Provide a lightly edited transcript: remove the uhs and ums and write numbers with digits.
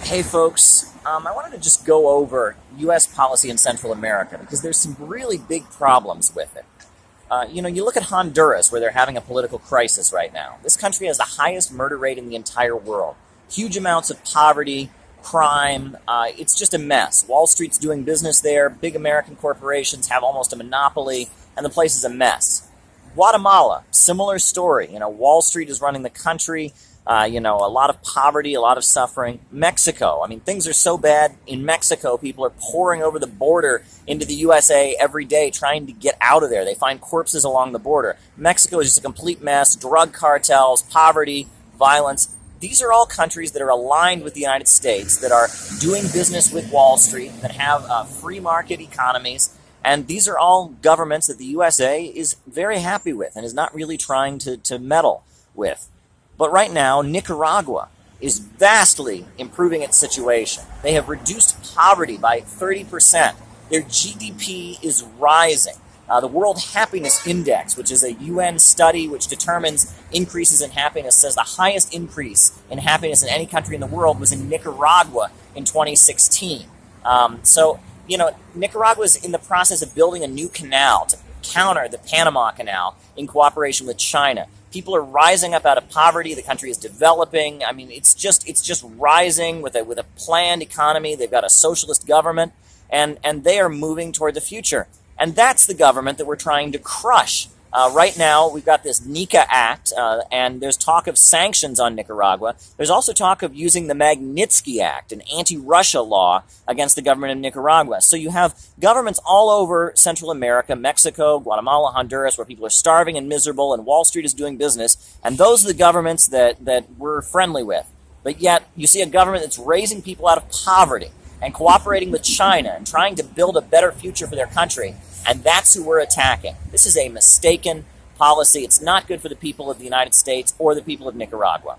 Hey folks, I wanted to just go over U.S. policy in Central America because there's some really big problems with it. You look at Honduras where they're having a political crisis right now. This country has the highest murder rate in the entire world. Huge amounts of poverty, crime. It's just a mess. Wall Street's doing business there. Big American corporations have almost a monopoly, and the place is a mess. Guatemala, similar story. Wall Street is running the country. A lot of poverty, a lot of suffering. Mexico, things are so bad in Mexico, people are pouring over the border into the USA every day trying to get out of there. They find corpses along the border. Mexico is just a complete mess. Drug cartels, poverty, violence. These are all countries that are aligned with the United States, that are doing business with Wall Street, that have free market economies. And these are all governments that the USA is very happy with and is not really trying to meddle with. But right now, Nicaragua is vastly improving its situation. They have reduced poverty by 30%. Their GDP is rising. The World Happiness Index, which is a UN study which determines increases in happiness, says the highest increase in happiness in any country in the world was in Nicaragua in 2016. Nicaragua is in the process of building a new canal to counter the Panama Canal in cooperation with China. People are rising up out of poverty. The country is developing. It's just rising with a planned economy. They've got a socialist government, and they are moving toward the future. And that's the government that we're trying to crush. Right now, we've got this NICA Act, and there's talk of sanctions on Nicaragua. There's also talk of using the Magnitsky Act, an anti-Russia law against the government of Nicaragua. So you have governments all over Central America, Mexico, Guatemala, Honduras, where people are starving and miserable, and Wall Street is doing business. And those are the governments that we're friendly with. But yet, you see a government that's raising people out of poverty and cooperating with China and trying to build a better future for their country. And that's who we're attacking. This is a mistaken policy. It's not good for the people of the United States or the people of Nicaragua.